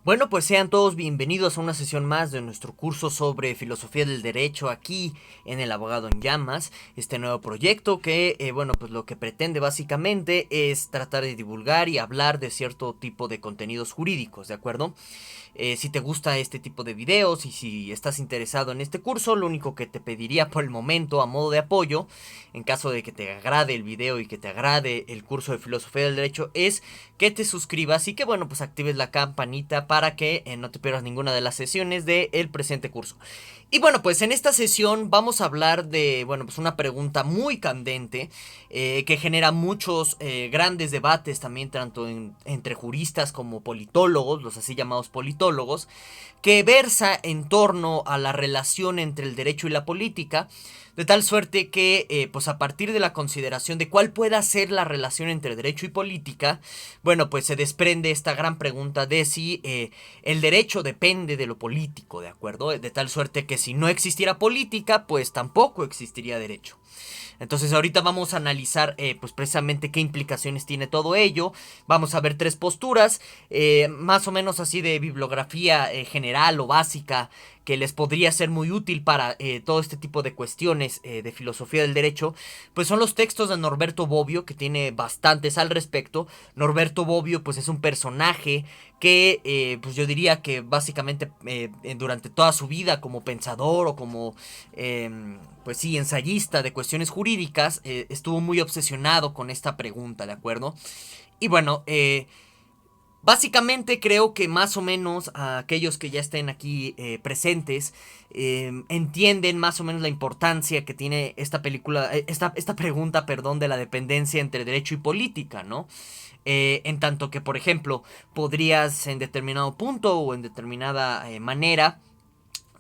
Bueno, pues sean todos bienvenidos a una sesión más de nuestro curso sobre filosofía del derecho aquí en El Abogado en Llamas, este nuevo proyecto que, bueno, pues lo que pretende básicamente es tratar de divulgar y hablar de cierto tipo de contenidos jurídicos, ¿de acuerdo? Si te gusta este tipo de videos y si estás interesado en este curso, lo único que te pediría por el momento a modo de apoyo, en caso de que te agrade el video y que te agrade el curso de filosofía del derecho, es que te suscribas y que, bueno, pues actives la campanita para que no te pierdas ninguna de las sesiones del presente curso. Y bueno, pues en esta sesión vamos a hablar de, bueno, pues una pregunta muy candente que genera muchos grandes debates también, tanto entre juristas como politólogos, los así llamados politólogos, que versa en torno a la relación entre el derecho y la política, de tal suerte que, pues a partir de la consideración de cuál pueda ser la relación entre derecho y política, bueno, pues se desprende esta gran pregunta de si el derecho depende de lo político, ¿de acuerdo? De tal suerte que si no existiera política, pues tampoco existiría derecho. Entonces ahorita vamos a analizar pues precisamente qué implicaciones tiene todo ello. Vamos a ver tres posturas, más o menos así de bibliografía general o básica que les podría ser muy útil para todo este tipo de cuestiones de filosofía del derecho, pues son los textos de Norberto Bobbio, que tiene bastantes al respecto. Norberto Bobbio pues es un personaje que pues yo diría que básicamente durante toda su vida como pensador o como pues sí, ensayista de cuestiones jurídicas, estuvo muy obsesionado con esta pregunta, ¿de acuerdo? Y bueno, básicamente creo que más o menos a aquellos que ya estén aquí presentes entienden más o menos la importancia que tiene esta película, esta pregunta, perdón, de la dependencia entre derecho y política, ¿no? En tanto que, por ejemplo, podrías en determinado punto o en determinada manera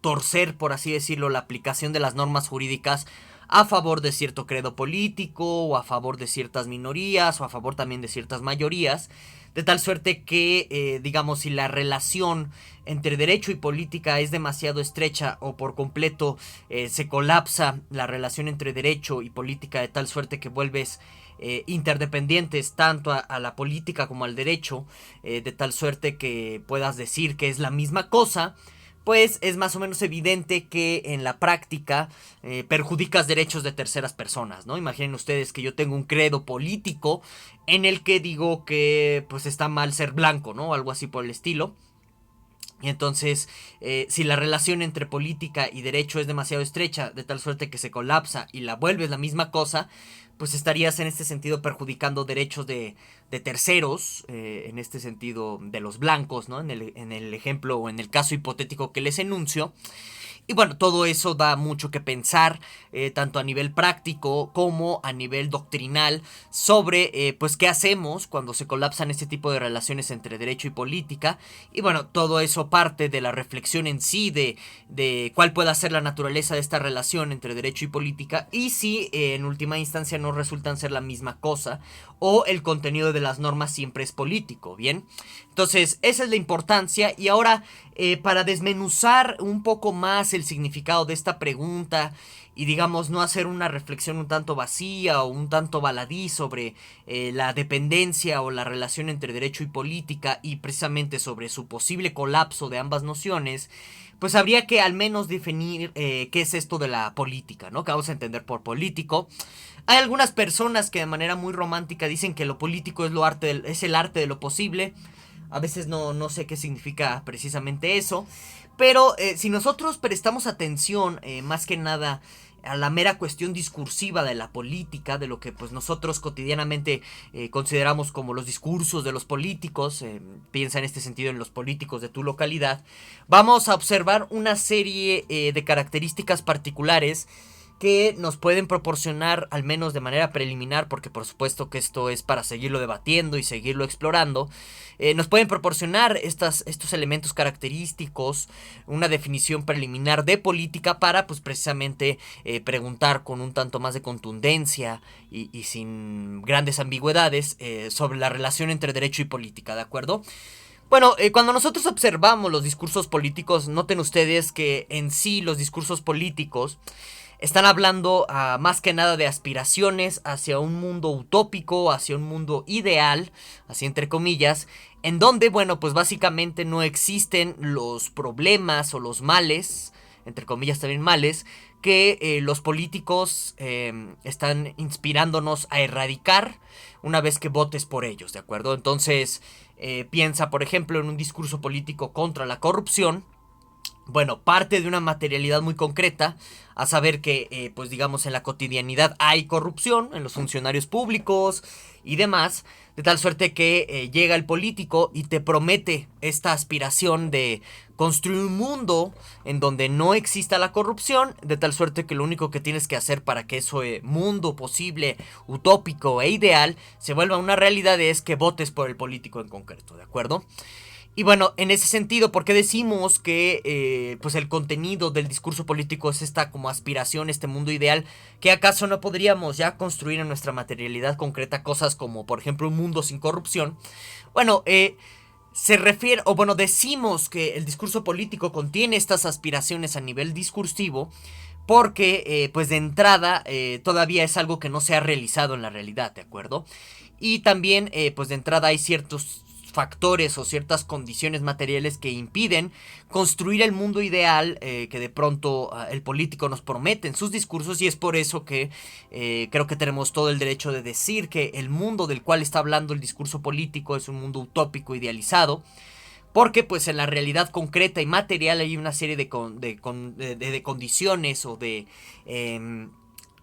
torcer, por así decirlo, la aplicación de las normas jurídicas a favor de cierto credo político o a favor de ciertas minorías o a favor también de ciertas mayorías, de tal suerte que, digamos, si la relación entre derecho y política es demasiado estrecha o por completo se colapsa la relación entre derecho y política de tal suerte que vuelves interdependientes tanto a la política como al derecho, de tal suerte que puedas decir que es la misma cosa, pues es más o menos evidente que en la práctica perjudicas derechos de terceras personas, ¿no? Imaginen ustedes que yo tengo un credo político en el que digo que pues está mal ser blanco, ¿no? Algo así por el estilo. Y entonces, si la relación entre política y derecho es demasiado estrecha, de tal suerte que se colapsa y la vuelves la misma cosa, pues estarías en este sentido perjudicando derechos de terceros, en este sentido de los blancos, ¿no? En el ejemplo o en el caso hipotético que les enuncio. Y bueno, todo eso da mucho que pensar, tanto a nivel práctico como a nivel doctrinal, sobre pues qué hacemos cuando se colapsan este tipo de relaciones entre derecho y política. Y bueno, todo eso parte de la reflexión en sí de cuál pueda ser la naturaleza de esta relación entre derecho y política y si en última instancia no resultan ser la misma cosa o el contenido de las normas siempre es político, ¿bien? Entonces, esa es la importancia y ahora para desmenuzar un poco más el significado de esta pregunta y digamos no hacer una reflexión un tanto vacía o un tanto baladí sobre la dependencia o la relación entre derecho y política y precisamente sobre su posible colapso de ambas nociones, pues habría que al menos definir qué es esto de la política, ¿no? Que vamos a entender por político. Hay algunas personas que de manera muy romántica dicen que lo político es el arte de lo posible. A veces no sé qué significa precisamente eso. Pero si nosotros prestamos atención más que nada a la mera cuestión discursiva de la política, de lo que pues nosotros cotidianamente consideramos como los discursos de los políticos, piensa en este sentido en los políticos de tu localidad, vamos a observar una serie de características particulares que nos pueden proporcionar, al menos de manera preliminar, porque por supuesto que esto es para seguirlo debatiendo y seguirlo explorando, nos pueden proporcionar estos elementos característicos, una definición preliminar de política para pues precisamente preguntar con un tanto más de contundencia y sin grandes ambigüedades sobre la relación entre derecho y política, ¿de acuerdo? Bueno, cuando nosotros observamos los discursos políticos, noten ustedes que en sí los discursos políticos están hablando más que nada de aspiraciones hacia un mundo utópico, hacia un mundo ideal, así entre comillas, en donde, bueno, pues básicamente no existen los problemas o los males, entre comillas también males, que los políticos están inspirándonos a erradicar una vez que votes por ellos, ¿de acuerdo? Entonces, piensa, por ejemplo, en un discurso político contra la corrupción. Bueno, parte de una materialidad muy concreta, a saber que, pues digamos, en la cotidianidad hay corrupción en los funcionarios públicos y demás, de tal suerte que llega el político y te promete esta aspiración de construir un mundo en donde no exista la corrupción, de tal suerte que lo único que tienes que hacer para que ese mundo posible, utópico e ideal se vuelva una realidad es que votes por el político en concreto, ¿de acuerdo? Y bueno, en ese sentido, ¿por qué decimos que pues el contenido del discurso político es esta como aspiración, este mundo ideal? ¿Que acaso no podríamos ya construir en nuestra materialidad concreta cosas como, por ejemplo, un mundo sin corrupción? Bueno, se refiere, o bueno, decimos que el discurso político contiene estas aspiraciones a nivel discursivo porque, pues de entrada, todavía es algo que no se ha realizado en la realidad, ¿de acuerdo? Y también, pues de entrada hay ciertos factores o ciertas condiciones materiales que impiden construir el mundo ideal que de pronto el político nos promete en sus discursos, y es por eso que creo que tenemos todo el derecho de decir que el mundo del cual está hablando el discurso político es un mundo utópico, idealizado, porque pues en la realidad concreta y material hay una serie de condiciones o de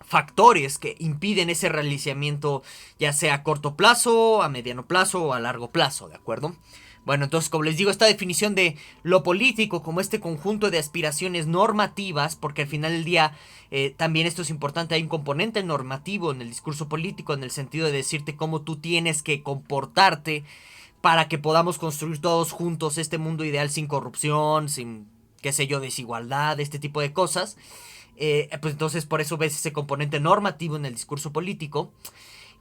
factores que impiden ese realizamiento, ya sea a corto plazo, a mediano plazo o a largo plazo, ¿de acuerdo? Bueno, entonces, como les digo, esta definición de lo político como este conjunto de aspiraciones normativas, porque al final del día también esto es importante, hay un componente normativo en el discurso político, en el sentido de decirte cómo tú tienes que comportarte para que podamos construir todos juntos este mundo ideal sin corrupción, sin, qué sé yo, desigualdad, este tipo de cosas. Pues entonces por eso ves ese componente normativo en el discurso político.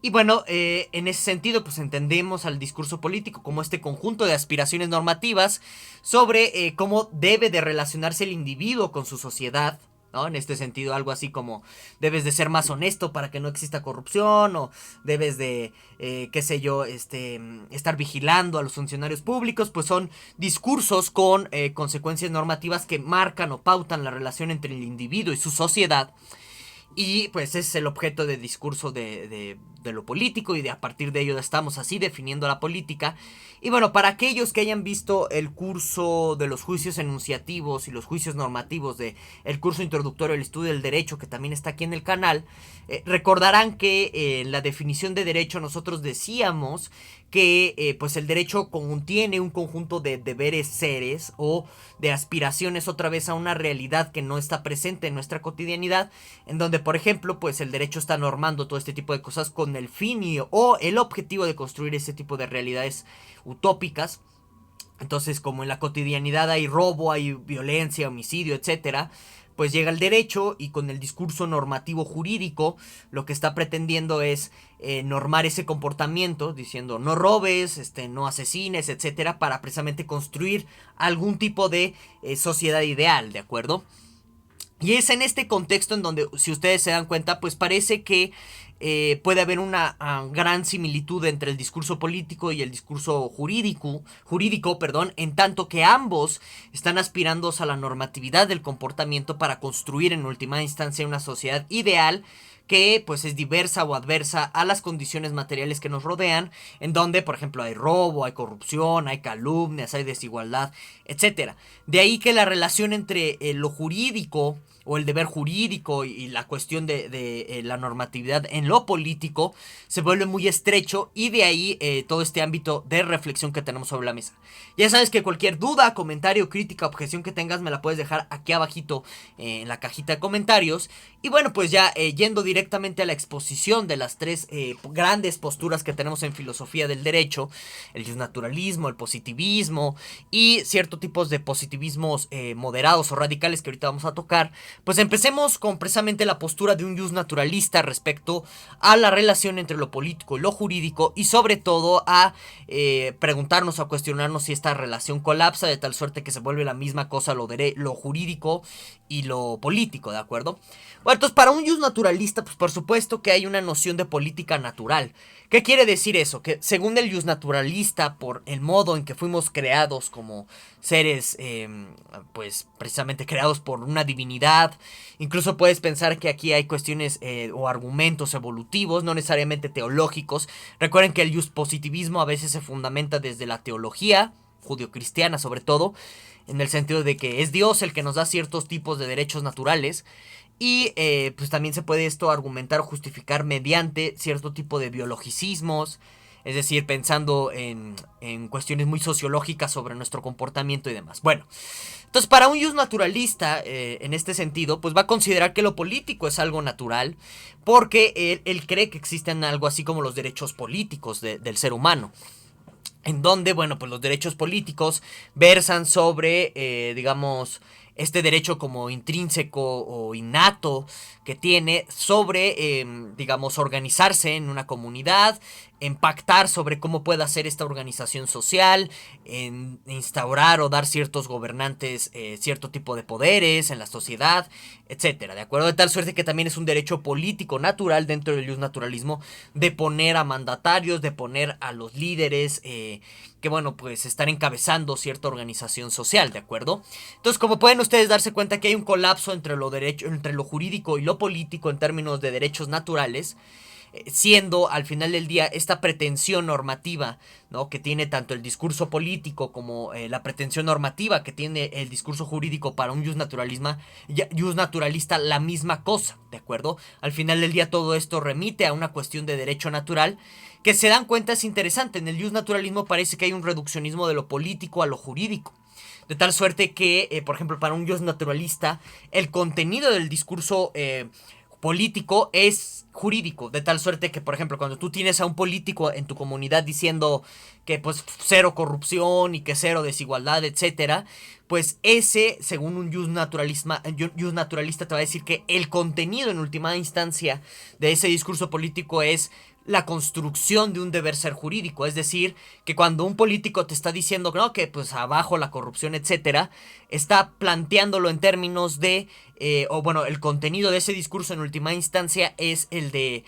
Y bueno, en ese sentido pues entendemos al discurso político como este conjunto de aspiraciones normativas sobre cómo debe de relacionarse el individuo con su sociedad, ¿no? En este sentido, algo así como debes de ser más honesto para que no exista corrupción, o debes de, qué sé yo, estar vigilando a los funcionarios públicos. Pues son discursos con consecuencias normativas que marcan o pautan la relación entre el individuo y su sociedad. Y pues ese es el objeto de discurso de lo político, y de a partir de ello estamos así definiendo la política. Y bueno, para aquellos que hayan visto el curso de los juicios enunciativos y los juicios normativos de el curso introductorio al estudio del derecho, que también está aquí en el canal, recordarán que en la definición de derecho nosotros decíamos que pues el derecho contiene un conjunto de deberes seres o de aspiraciones otra vez a una realidad que no está presente en nuestra cotidianidad, en donde por ejemplo pues el derecho está normando todo este tipo de cosas con el fin o el objetivo de construir ese tipo de realidades utópicas. Entonces, como en la cotidianidad hay robo, hay violencia, homicidio, etcétera, pues llega el derecho, y con el discurso normativo jurídico lo que está pretendiendo es normar ese comportamiento, diciendo no robes, no asesines, etcétera, para precisamente construir algún tipo de sociedad ideal, ¿de acuerdo? Y es en este contexto en donde, si ustedes se dan cuenta, pues parece que puede haber una gran similitud entre el discurso político y el discurso jurídico, perdón, en tanto que ambos están aspirando a la normatividad del comportamiento para construir en última instancia una sociedad ideal que pues es diversa o adversa a las condiciones materiales que nos rodean, en donde por ejemplo hay robo, hay corrupción, hay calumnias, hay desigualdad, etcétera. De ahí que la relación entre lo jurídico o el deber jurídico y la cuestión de la normatividad en lo político se vuelve muy estrecho, y de ahí todo este ámbito de reflexión que tenemos sobre la mesa. Ya sabes que cualquier duda, comentario, crítica, objeción que tengas me la puedes dejar aquí abajito en la cajita de comentarios. Y bueno, pues ya yendo directamente a la exposición de las tres grandes posturas que tenemos en filosofía del derecho: el justnaturalismo, el positivismo y ciertos tipos de positivismos moderados o radicales que ahorita vamos a tocar. Pues empecemos con precisamente la postura de un justnaturalista respecto a la relación entre lo político y lo jurídico, y sobre todo a preguntarnos, a cuestionarnos si esta relación colapsa de tal suerte que se vuelve la misma cosa lo jurídico y lo político, ¿de acuerdo? Bueno, entonces para un justnaturalista, pues por supuesto que hay una noción de política natural. ¿Qué quiere decir eso? Que según el justnaturalista, por el modo en que fuimos creados como seres, pues precisamente creados por una divinidad, incluso puedes pensar que aquí hay cuestiones o argumentos evolutivos, no necesariamente teológicos. Recuerden que el positivismo a veces se fundamenta desde la teología judio-cristiana, sobre todo, en el sentido de que es Dios el que nos da ciertos tipos de derechos naturales. Y pues también se puede esto argumentar o justificar mediante cierto tipo de biologicismos, es decir, pensando en cuestiones muy sociológicas sobre nuestro comportamiento y demás. Bueno, entonces para un justnaturalista, en este sentido, pues va a considerar que lo político es algo natural, porque él cree que existen algo así como los derechos políticos del ser humano. En donde, bueno, pues los derechos políticos versan sobre, digamos, este derecho como intrínseco o innato que tiene sobre, digamos, organizarse en una comunidad, en pactar sobre cómo puede hacer esta organización social, en instaurar o dar ciertos gobernantes cierto tipo de poderes en la sociedad, etcétera, ¿de acuerdo? De tal suerte que también es un derecho político natural dentro del justnaturalismo de poner a mandatarios, de poner a los líderes que, bueno, pues están encabezando cierta organización social, ¿de acuerdo? Entonces, como pueden ustedes darse cuenta que hay un colapso entre entre lo jurídico y lo político en términos de derechos naturales, siendo al final del día esta pretensión normativa, ¿no?, que tiene tanto el discurso político como la pretensión normativa que tiene el discurso jurídico para un justnaturalista la misma cosa, ¿de acuerdo? Al final del día todo esto remite a una cuestión de derecho natural que, se dan cuenta, es interesante. En el justnaturalismo parece que hay un reduccionismo de lo político a lo jurídico. De tal suerte que, por ejemplo, para un justnaturalista, el contenido del discurso político es jurídico, de tal suerte que, por ejemplo, cuando tú tienes a un político en tu comunidad diciendo que pues cero corrupción y que cero desigualdad, etcétera, pues ese, según un justnaturalista te va a decir que el contenido en última instancia de ese discurso político es la construcción de un deber ser jurídico. Es decir, que cuando un político te está diciendo no, que pues abajo la corrupción, etcétera, está planteándolo en términos de o bueno, el contenido de ese discurso en última instancia es el de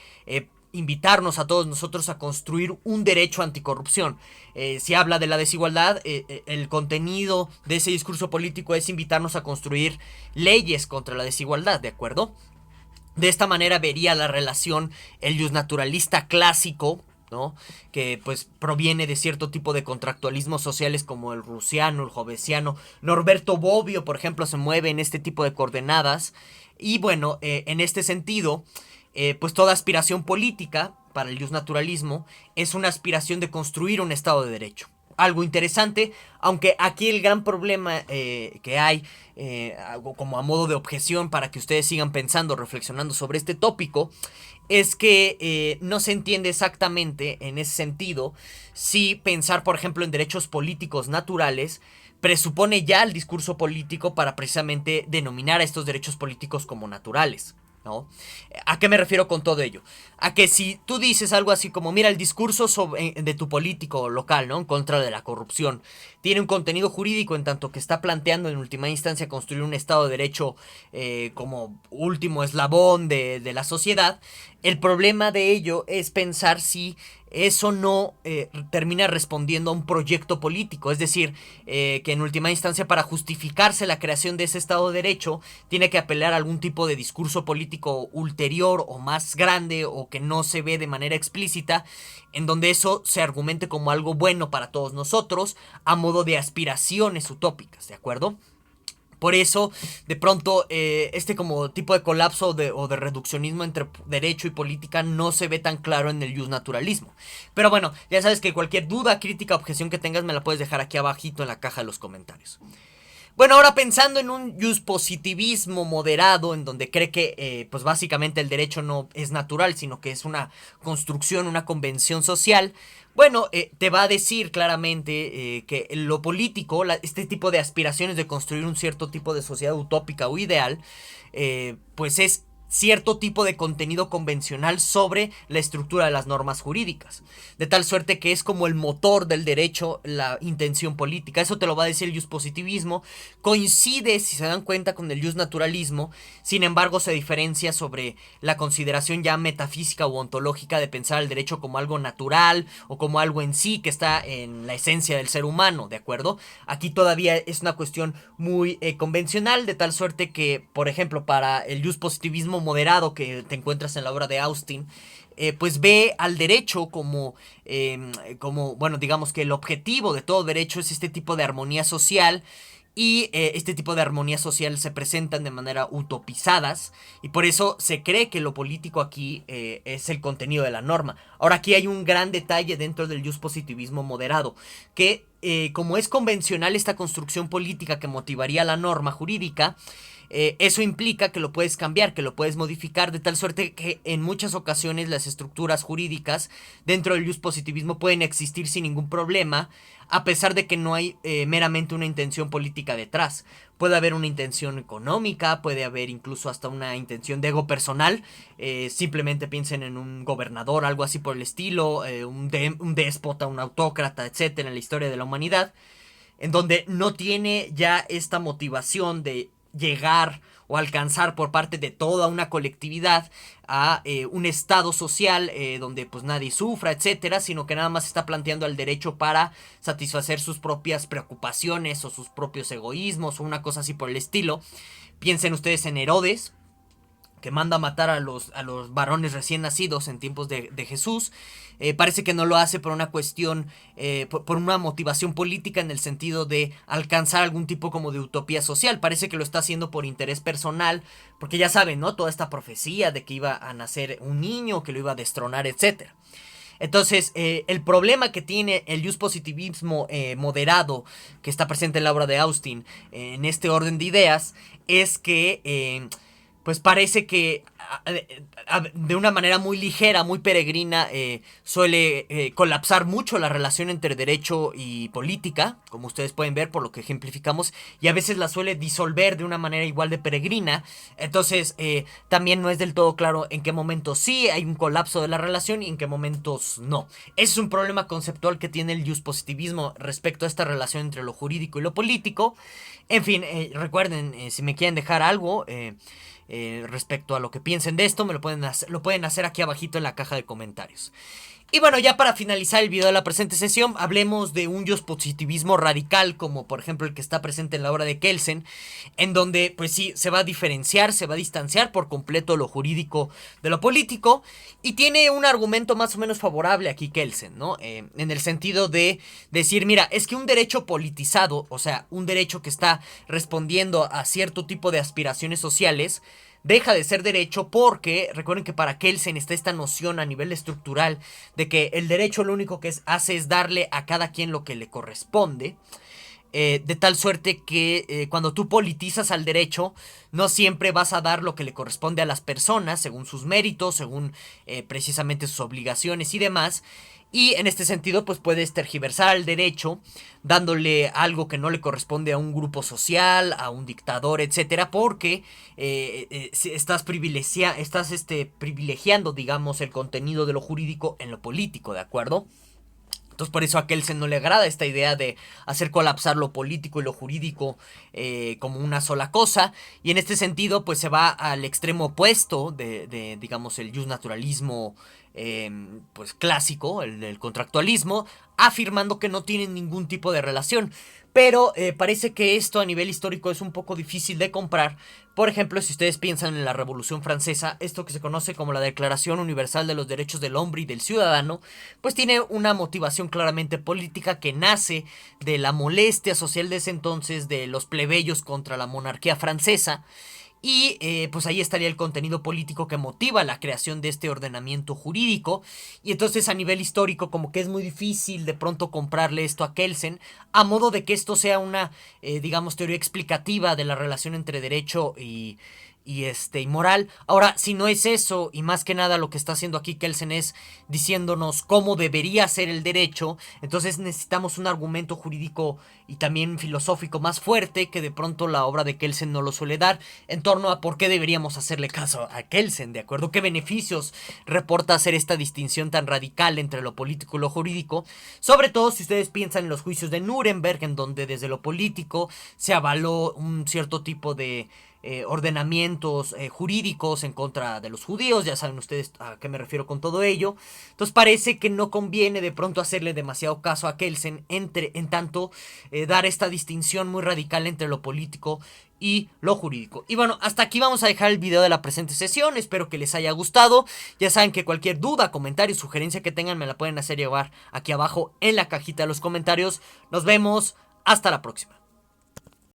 invitarnos a todos nosotros a construir un derecho anticorrupción. Si habla de la desigualdad, el contenido de ese discurso político es invitarnos a construir leyes contra la desigualdad, ¿de acuerdo? De esta manera vería la relación el justnaturalista clásico, ¿no?, que pues proviene de cierto tipo de contractualismos sociales como el rusiano, el hobbesiano. Norberto Bobbio, por ejemplo, se mueve en este tipo de coordenadas. Y bueno, en este sentido, pues toda aspiración política para el justnaturalismo es una aspiración de construir un Estado de Derecho. Algo interesante, aunque aquí el gran problema que hay, como a modo de objeción para que ustedes sigan pensando, reflexionando sobre este tópico, es que no se entiende exactamente en ese sentido si pensar, por ejemplo, en derechos políticos naturales presupone ya el discurso político para precisamente denominar a estos derechos políticos como naturales, ¿no? ¿A qué me refiero con todo ello? A que si tú dices algo así como, mira, el discurso de tu político local, ¿no?, en contra de la corrupción, tiene un contenido jurídico en tanto que está planteando en última instancia construir un Estado de Derecho como último eslabón de la sociedad, el problema de ello es pensar si eso no termina respondiendo a un proyecto político. Es decir, que en última instancia, para justificarse la creación de ese Estado de Derecho, tiene que apelar a algún tipo de discurso político ulterior o más grande, o que no se ve de manera explícita, en donde eso se argumente como algo bueno para todos nosotros, a modo de aspiraciones utópicas, ¿de acuerdo? Por eso, de pronto, este como tipo de colapso o de reduccionismo entre derecho y política no se ve tan claro en el justnaturalismo. Pero bueno, ya sabes que cualquier duda, crítica, objeción que tengas me la puedes dejar aquí abajito en la caja de los comentarios. Bueno, ahora pensando en un positivismo moderado, en donde cree que, pues básicamente el derecho no es natural, sino que es una construcción, una convención social, bueno, te va a decir claramente que lo político, este tipo de aspiraciones de construir un cierto tipo de sociedad utópica o ideal, pues es cierto tipo de contenido convencional sobre la estructura de las normas jurídicas, de tal suerte que es como el motor del derecho, la intención política. Eso te lo va a decir el positivismo. Coincide, si se dan cuenta, con el naturalismo. Sin embargo, se diferencia sobre la consideración ya metafísica u ontológica de pensar el derecho como algo natural o como algo en sí que está en la esencia del ser humano, ¿de acuerdo? Aquí todavía es una cuestión muy convencional, de tal suerte que, por ejemplo, para el positivismo moderado que te encuentras en la obra de Austin, pues ve al derecho como, bueno, digamos que el objetivo de todo derecho es este tipo de armonía social. Y este tipo de armonía social se presentan de manera utopizadas, y por eso se cree que lo político aquí es el contenido de la norma. Ahora, aquí hay un gran detalle dentro del positivismo moderado, que como es convencional esta construcción política que motivaría la norma jurídica, eso implica que lo puedes cambiar, que lo puedes modificar, de tal suerte que en muchas ocasiones las estructuras jurídicas dentro del positivismo pueden existir sin ningún problema, a pesar de que no hay meramente una intención política detrás. Puede haber una intención económica, puede haber incluso hasta una intención de ego personal. Simplemente piensen en un gobernador, algo así por el estilo, un déspota, un autócrata, etcétera, en la historia de la humanidad, en donde no tiene ya esta motivación de llegar o alcanzar por parte de toda una colectividad a un estado social donde pues nadie sufra, etcétera, sino que nada más está planteando el derecho para satisfacer sus propias preocupaciones o sus propios egoísmos o una cosa así por el estilo. Piensen ustedes en Herodes, que manda a matar a los varones recién nacidos en tiempos de Jesús. Parece que no lo hace por una cuestión, por una motivación política en el sentido de alcanzar algún tipo como de utopía social. Parece que lo está haciendo por interés personal, porque ya saben, ¿no? Toda esta profecía de que iba a nacer un niño, que lo iba a destronar, etcétera. Entonces, el problema que tiene el positivismo moderado, que está presente en la obra de Austin, en este orden de ideas, es que pues parece que de una manera muy ligera, muy peregrina, suele colapsar mucho la relación entre derecho y política, como ustedes pueden ver por lo que ejemplificamos, y a veces la suele disolver de una manera igual de peregrina. Entonces también no es del todo claro en qué momentos sí hay un colapso de la relación y en qué momentos no. Ese es un problema conceptual que tiene el positivismo respecto a esta relación entre lo jurídico y lo político. En fin, recuerden, si me quieren dejar algo respecto a lo que piensen de esto, me lo pueden hacer aquí abajito en la caja de comentarios. Y bueno, ya para finalizar el video de la presente sesión, hablemos de un positivismo radical, como por ejemplo el que está presente en la obra de Kelsen, en donde pues sí, se va a diferenciar, se va a distanciar por completo lo jurídico de lo político, y tiene un argumento más o menos favorable aquí Kelsen, ¿no? En el sentido de decir, mira, es que un derecho politizado, o sea, un derecho que está respondiendo a cierto tipo de aspiraciones sociales, deja de ser derecho porque, recuerden que para Kelsen está esta noción a nivel estructural de que el derecho lo único que hace es darle a cada quien lo que le corresponde. De tal suerte que cuando tú politizas al derecho, no siempre vas a dar lo que le corresponde a las personas, según sus méritos, según precisamente sus obligaciones y demás. Y en este sentido, pues puedes tergiversar el derecho, dándole algo que no le corresponde a un grupo social, a un dictador, etcétera, porque estás privilegiando, digamos, el contenido de lo jurídico en lo político, ¿de acuerdo? Entonces por eso a Kelsen no le agrada esta idea de hacer colapsar lo político y lo jurídico como una sola cosa. Y en este sentido pues se va al extremo opuesto de digamos, el justnaturalismo pues clásico, el del contractualismo, afirmando que no tienen ningún tipo de relación. Pero parece que esto a nivel histórico es un poco difícil de comprar. Por ejemplo, si ustedes piensan en la Revolución Francesa, esto que se conoce como la Declaración Universal de los Derechos del Hombre y del Ciudadano, pues tiene una motivación claramente política que nace de la molestia social de ese entonces de los plebeyos contra la monarquía francesa. Y pues ahí estaría el contenido político que motiva la creación de este ordenamiento jurídico. Y entonces a nivel histórico como que es muy difícil de pronto comprarle esto a Kelsen, a modo de que esto sea una, digamos, teoría explicativa de la relación entre derecho y moral. Ahora, si no es eso, y más que nada lo que está haciendo aquí Kelsen es diciéndonos cómo debería ser el derecho, entonces necesitamos un argumento jurídico y también filosófico más fuerte, que de pronto la obra de Kelsen no lo suele dar, en torno a por qué deberíamos hacerle caso a Kelsen, ¿de acuerdo? ¿Qué beneficios reporta hacer esta distinción tan radical entre lo político y lo jurídico? Sobre todo si ustedes piensan en los juicios de Nuremberg, en donde desde lo político se avaló un cierto tipo de ordenamientos jurídicos en contra de los judíos. Ya saben ustedes a qué me refiero con todo ello. Entonces parece que no conviene de pronto hacerle demasiado caso a Kelsen, en tanto dar esta distinción muy radical entre lo político y lo jurídico. Y bueno, hasta aquí vamos a dejar el video de la presente sesión. Espero que les haya gustado. Ya saben que cualquier duda, comentario, sugerencia que tengan me la pueden hacer llegar aquí abajo en la cajita de los comentarios. Nos vemos. Hasta la próxima.